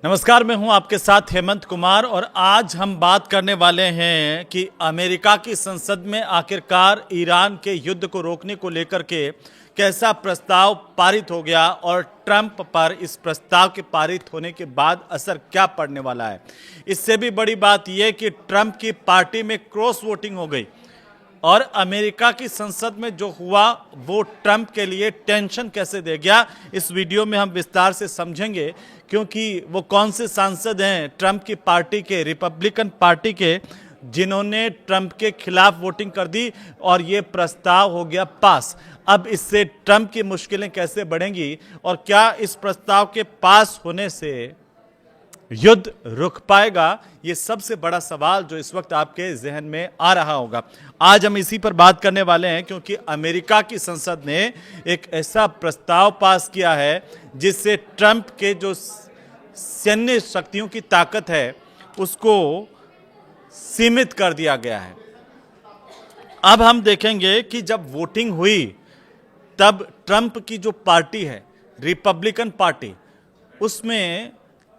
नमस्कार, मैं हूं आपके साथ हेमंत कुमार और आज हम बात करने वाले हैं कि अमेरिका की संसद में आखिरकार ईरान के युद्ध को रोकने को लेकर के कैसा प्रस्ताव पारित हो गया और ट्रंप पर इस प्रस्ताव के पारित होने के बाद असर क्या पड़ने वाला है। इससे भी बड़ी बात यह कि ट्रंप की पार्टी में क्रॉस वोटिंग हो गई और अमेरिका की संसद में जो हुआ वो ट्रंप के लिए टेंशन कैसे दे गया, इस वीडियो में हम विस्तार से समझेंगे। क्योंकि वो कौन से सांसद हैं ट्रंप की पार्टी के, रिपब्लिकन पार्टी के, जिन्होंने ट्रंप के खिलाफ वोटिंग कर दी और ये प्रस्ताव हो गया पास। अब इससे ट्रंप की मुश्किलें कैसे बढ़ेंगी और क्या इस प्रस्ताव के पास होने से युद्ध रुक पाएगा, ये सबसे बड़ा सवाल जो इस वक्त आपके जहन में आ रहा होगा। आज हम इसी पर बात करने वाले हैं क्योंकि अमेरिका की संसद ने एक ऐसा प्रस्ताव पास किया है जिससे ट्रंप के जो सैन्य शक्तियों की ताकत है उसको सीमित कर दिया गया है। अब हम देखेंगे कि जब वोटिंग हुई तब ट्रंप की जो पार्टी है, रिपब्लिकन पार्टी, उसमें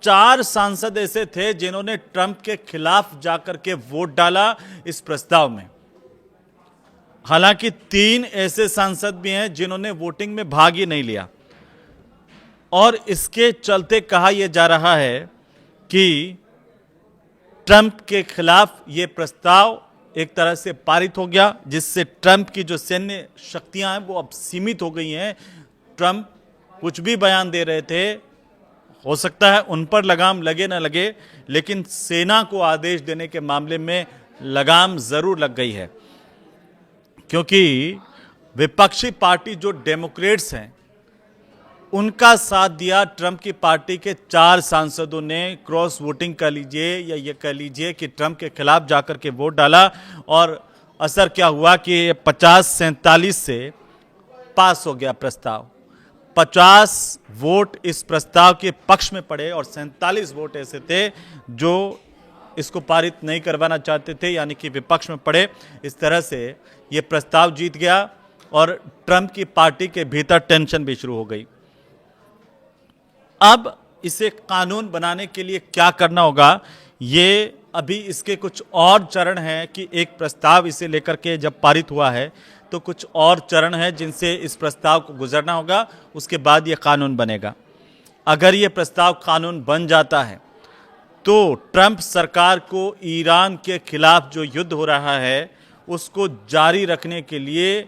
4 सांसद ऐसे थे जिन्होंने ट्रंप के खिलाफ जाकर के वोट डाला इस प्रस्ताव में। हालांकि 3 ऐसे सांसद भी हैं जिन्होंने वोटिंग में भाग ही नहीं लिया और इसके चलते कहा यह जा रहा है कि ट्रंप के खिलाफ यह प्रस्ताव एक तरह से पारित हो गया, जिससे ट्रंप की जो सैन्य शक्तियां हैं वो अब सीमित हो गई हैं। ट्रंप कुछ भी बयान दे रहे थे, हो सकता है उन पर लगाम लगे ना लगे, लेकिन सेना को आदेश देने के मामले में लगाम जरूर लग गई है। क्योंकि विपक्षी पार्टी जो डेमोक्रेट्स हैं उनका साथ दिया ट्रंप की पार्टी के 4 सांसदों ने क्रॉस वोटिंग कर लीजिए या ये कह लीजिए कि ट्रंप के खिलाफ जाकर के वोट डाला और असर क्या हुआ कि 50-47 से पास हो गया प्रस्ताव। 50 वोट इस प्रस्ताव के पक्ष में पड़े और 47 वोट ऐसे थे जो इसको पारित नहीं करवाना चाहते थे, यानी कि विपक्ष में पड़े। इस तरह से ये प्रस्ताव जीत गया और ट्रंप की पार्टी के भीतर टेंशन भी शुरू हो गई। अब इसे कानून बनाने के लिए क्या करना होगा, ये अभी इसके कुछ और चरण हैं कि एक प्रस्ताव इसे लेकर के जब पारित हुआ है तो कुछ और चरण है जिनसे इस प्रस्ताव को गुजरना होगा, उसके बाद ये कानून बनेगा। अगर ये प्रस्ताव कानून बन जाता है तो ट्रंप सरकार को ईरान के खिलाफ जो युद्ध हो रहा है उसको जारी रखने के लिए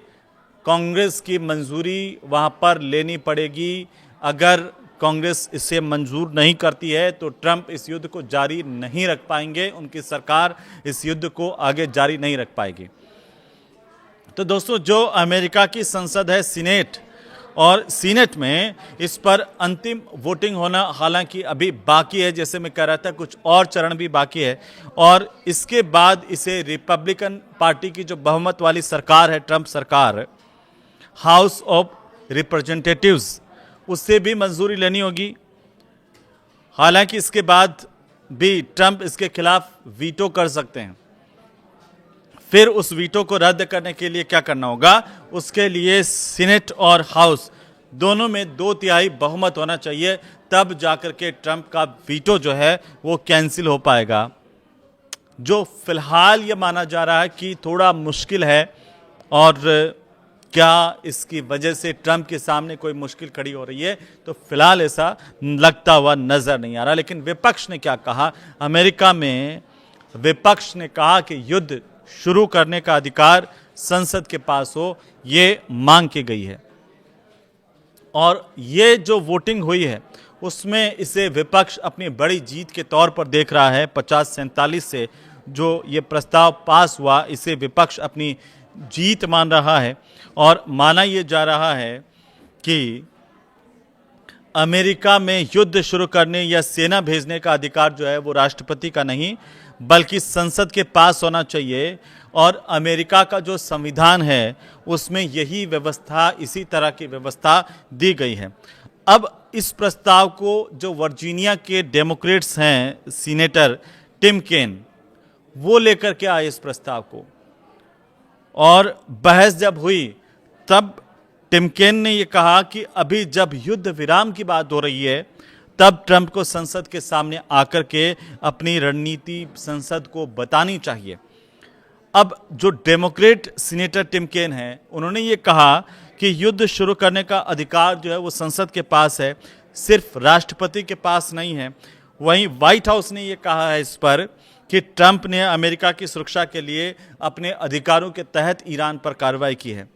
कांग्रेस की मंजूरी वहाँ पर लेनी पड़ेगी। अगर कांग्रेस इसे मंजूर नहीं करती है तो ट्रंप इस युद्ध को जारी नहीं रख पाएंगे, उनकी सरकार इस युद्ध को आगे जारी नहीं रख पाएगी। तो दोस्तों, जो अमेरिका की संसद है सीनेट, और सीनेट में इस पर अंतिम वोटिंग होना हालांकि अभी बाकी है, जैसे मैं कह रहा था कुछ और चरण भी बाकी है और इसके बाद इसे रिपब्लिकन पार्टी की जो बहुमत वाली सरकार है, ट्रंप सरकार, हाउस ऑफ रिप्रेजेंटेटिव्स, उससे भी मंजूरी लेनी होगी। हालांकि इसके बाद भी ट्रंप इसके खिलाफ वीटो कर सकते हैं। फिर उस वीटो को रद्द करने के लिए क्या करना होगा, उसके लिए सीनेट और हाउस दोनों में 2/3 बहुमत होना चाहिए, तब जाकर के ट्रंप का वीटो जो है वो कैंसिल हो पाएगा। जो फिलहाल ये माना जा रहा है कि थोड़ा मुश्किल है और क्या इसकी वजह से ट्रंप के सामने कोई मुश्किल खड़ी हो रही है, तो फिलहाल ऐसा लगता हुआ नजर नहीं आ रहा। लेकिन विपक्ष ने क्या कहा, अमेरिका में विपक्ष ने कहा कि युद्ध शुरू करने का अधिकार संसद के पास हो, ये मांग की गई है। और ये जो वोटिंग हुई है उसमें इसे विपक्ष अपनी बड़ी जीत के तौर पर देख रहा है। 50-47 से जो ये प्रस्ताव पास हुआ, इसे विपक्ष अपनी जीत मान रहा है और माना यह जा रहा है कि अमेरिका में युद्ध शुरू करने या सेना भेजने का अधिकार जो है वो राष्ट्रपति का नहीं बल्कि संसद के पास होना चाहिए। और अमेरिका का जो संविधान है उसमें यही व्यवस्था, इसी तरह की व्यवस्था दी गई है। अब इस प्रस्ताव को जो वर्जीनिया के डेमोक्रेट्स हैं, सीनेटर टिम केन, वो लेकर के आए इस प्रस्ताव को, और बहस जब हुई तब टिम केन ने यह कहा कि अभी जब युद्ध विराम की बात हो रही है तब ट्रंप को संसद के सामने आकर के अपनी रणनीति संसद को बतानी चाहिए। अब जो डेमोक्रेट सीनेटर टिम केन हैं, उन्होंने ये कहा कि युद्ध शुरू करने का अधिकार जो है वो संसद के पास है, सिर्फ राष्ट्रपति के पास नहीं है। वहीं व्हाइट हाउस ने ये कहा है इस पर कि ट्रंप ने अमेरिका की सुरक्षा के लिए अपने अधिकारों के तहत ईरान पर कार्रवाई की है।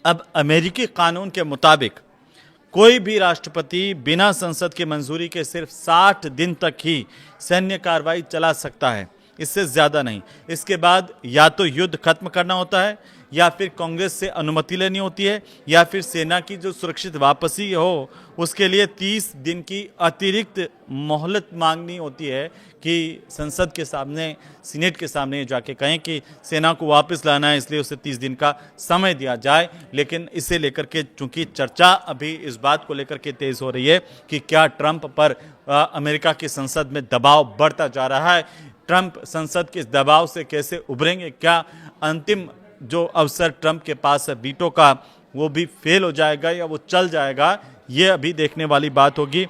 अब अमेरिकी कानून के मुताबिक कोई भी राष्ट्रपति बिना संसद की मंजूरी के सिर्फ 60 दिन तक ही सैन्य कार्रवाई चला सकता है, इससे ज्यादा नहीं। इसके बाद या तो युद्ध खत्म करना होता है, या फिर कांग्रेस से अनुमति लेनी होती है, या फिर सेना की जो सुरक्षित वापसी हो उसके लिए 30 दिन की अतिरिक्त मोहलत मांगनी होती है कि संसद के सामने, सीनेट के सामने जाके कहें कि सेना को वापस लाना है, इसलिए उसे 30 दिन का समय दिया जाए। लेकिन इसे लेकर के चूंकि चर्चा अभी इस बात को लेकर के तेज हो रही है कि क्या ट्रंप पर अमेरिका की संसद में दबाव बढ़ता जा रहा है, ट्रंप संसद के दबाव से कैसे उभरेंगे, क्या अंतिम जो अवसर ट्रंप के पास है वीटो का वो भी फेल हो जाएगा या वो चल जाएगा, ये अभी देखने वाली बात होगी।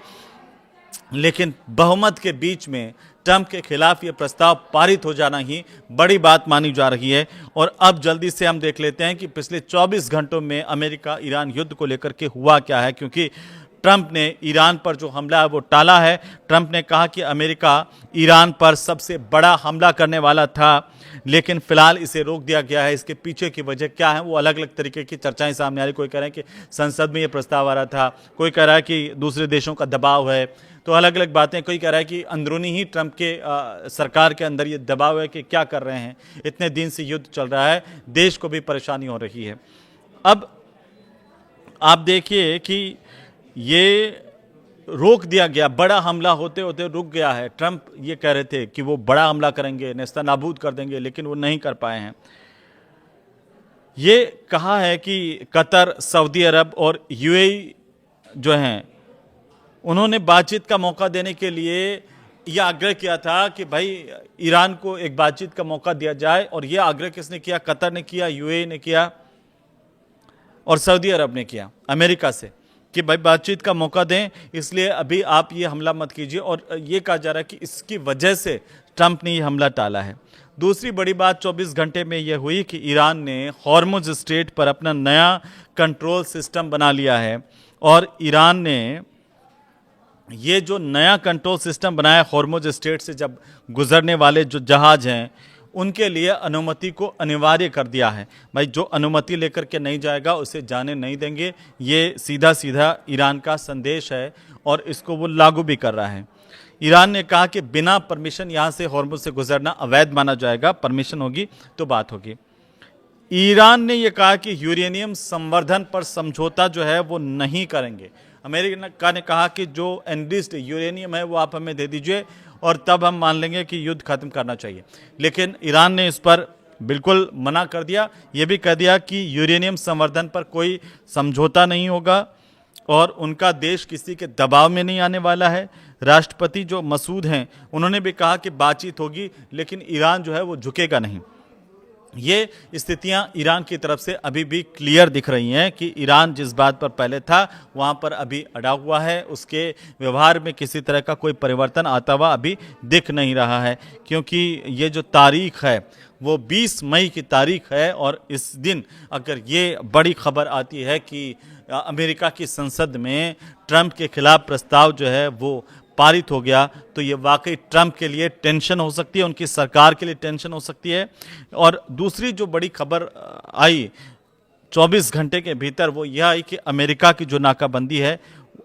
लेकिन बहुमत के बीच में ट्रंप के खिलाफ ये प्रस्ताव पारित हो जाना ही बड़ी बात मानी जा रही है। और अब जल्दी से हम देख लेते हैं कि पिछले 24 घंटों में अमेरिका ईरान युद्ध को लेकर के हुआ क्या है, क्योंकि ट्रंप ने ईरान पर जो हमला है वो टाला है। ट्रंप ने कहा कि अमेरिका ईरान पर सबसे बड़ा हमला करने वाला था, लेकिन फिलहाल इसे रोक दिया गया है। इसके पीछे की वजह क्या है, वो अलग अलग तरीके की चर्चाएं सामने आ रही। कोई कह रहा है कि संसद में ये प्रस्ताव आ रहा था, कोई कह रहा है कि दूसरे देशों का दबाव है, तो अलग अलग बातें। कोई कह रहा है कि अंदरूनी ही ट्रंप के सरकार के अंदर ये दबाव है कि क्या कर रहे हैं, इतने दिन से युद्ध चल रहा है, देश को भी परेशानी हो रही है। अब आप देखिए कि ये रोक दिया गया, बड़ा हमला होते होते रुक गया है। ट्रंप ये कह रहे थे कि वो बड़ा हमला करेंगे, नेस्तनाबूद कर देंगे, लेकिन वो नहीं कर पाए हैं। ये कहा है कि कतर, सऊदी अरब और यूएई जो हैं, उन्होंने बातचीत का मौका देने के लिए यह आग्रह किया था कि भाई ईरान को एक बातचीत का मौका दिया जाए। और यह आग्रह किसने किया? कतर ने किया, यूएई ने किया और सऊदी अरब ने किया अमेरिका से कि भाई बातचीत का मौका दें, इसलिए अभी आप ये हमला मत कीजिए। और ये कहा जा रहा है कि इसकी वजह से ट्रंप ने ये हमला टाला है। दूसरी बड़ी बात 24 घंटे में यह हुई कि ईरान ने हॉर्मुज स्ट्रेट पर अपना नया कंट्रोल सिस्टम बना लिया है। और ईरान ने ये जो नया कंट्रोल सिस्टम बनाया हॉर्मुज स्ट्रेट से जब गुजरने वाले जो जहाज हैं उनके लिए अनुमति को अनिवार्य कर दिया है। भाई जो अनुमति लेकर के नहीं जाएगा उसे जाने नहीं देंगे, ये सीधा सीधा ईरान का संदेश है और इसको वो लागू भी कर रहा है। ईरान ने कहा कि बिना परमिशन यहाँ से हॉर्मुज से गुजरना अवैध माना जाएगा, परमिशन होगी तो बात होगी। ईरान ने यह कहा कि यूरेनियम संवर्धन पर समझौता जो है वो नहीं करेंगे। अमेरिका ने कहा कि जो एनरिच्ड यूरेनियम है वो आप हमें दे दीजिए और तब हम मान लेंगे कि युद्ध खत्म करना चाहिए। लेकिन ईरान ने इस पर बिल्कुल मना कर दिया, ये भी कह दिया कि यूरेनियम संवर्धन पर कोई समझौता नहीं होगा और उनका देश किसी के दबाव में नहीं आने वाला है। राष्ट्रपति जो मसूद हैं उन्होंने भी कहा कि बातचीत होगी, लेकिन ईरान जो है वो झुकेगा नहीं। ये स्थितियां ईरान की तरफ से अभी भी क्लियर दिख रही हैं कि ईरान जिस बात पर पहले था वहां पर अभी अड़ा हुआ है, उसके व्यवहार में किसी तरह का कोई परिवर्तन आता हुआ अभी दिख नहीं रहा है। क्योंकि ये जो तारीख है वो 20 मई की तारीख है और इस दिन अगर ये बड़ी खबर आती है कि अमेरिका की संसद में ट्रंप के खिलाफ प्रस्ताव जो है वो पारित हो गया, तो ये वाकई ट्रंप के लिए टेंशन हो सकती है, उनकी सरकार के लिए टेंशन हो सकती है। और दूसरी जो बड़ी खबर आई 24 घंटे के भीतर वो यह आई कि अमेरिका की जो नाकाबंदी है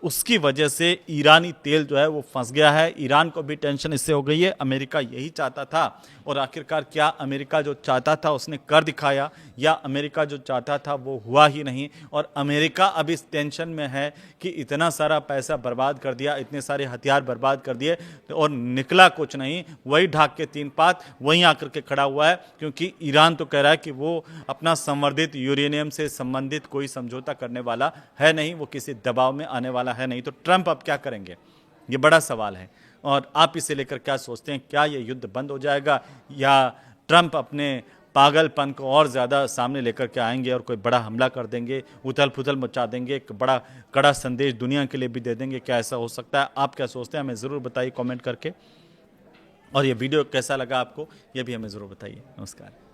उसकी वजह से ईरानी तेल जो है वो फंस गया है। ईरान को भी टेंशन इससे हो गई है। अमेरिका यही चाहता था और आखिरकार क्या अमेरिका जो चाहता था उसने कर दिखाया या अमेरिका जो चाहता था वो हुआ ही नहीं। और अमेरिका अब इस टेंशन में है कि इतना सारा पैसा बर्बाद कर दिया, इतने सारे हथियार बर्बाद कर दिए और निकला कुछ नहीं, वही ढाक के तीन पात वहीं आकर के खड़ा हुआ है। क्योंकि ईरान तो कह रहा है कि वो अपना संवर्धित यूरेनियम से संबंधित कोई समझौता करने वाला है नहीं, वो किसी दबाव में आने वाला है नहीं। तो ट्रंप अब क्या करेंगे, ये बड़ा सवाल है। और आप इसे लेकर क्या सोचते हैं? क्या ये युद्ध बंद हो जाएगा या ट्रंप अपने पागलपन को और ज़्यादा सामने लेकर के आएंगे और कोई बड़ा हमला कर देंगे, उथल पुथल मचा देंगे, एक बड़ा कड़ा संदेश दुनिया के लिए भी दे देंगे। क्या ऐसा हो सकता है? आप क्या सोचते हैं? हमें ज़रूर बताइए कमेंट करके। और ये वीडियो कैसा लगा आपको, ये भी हमें ज़रूर बताइए। नमस्कार।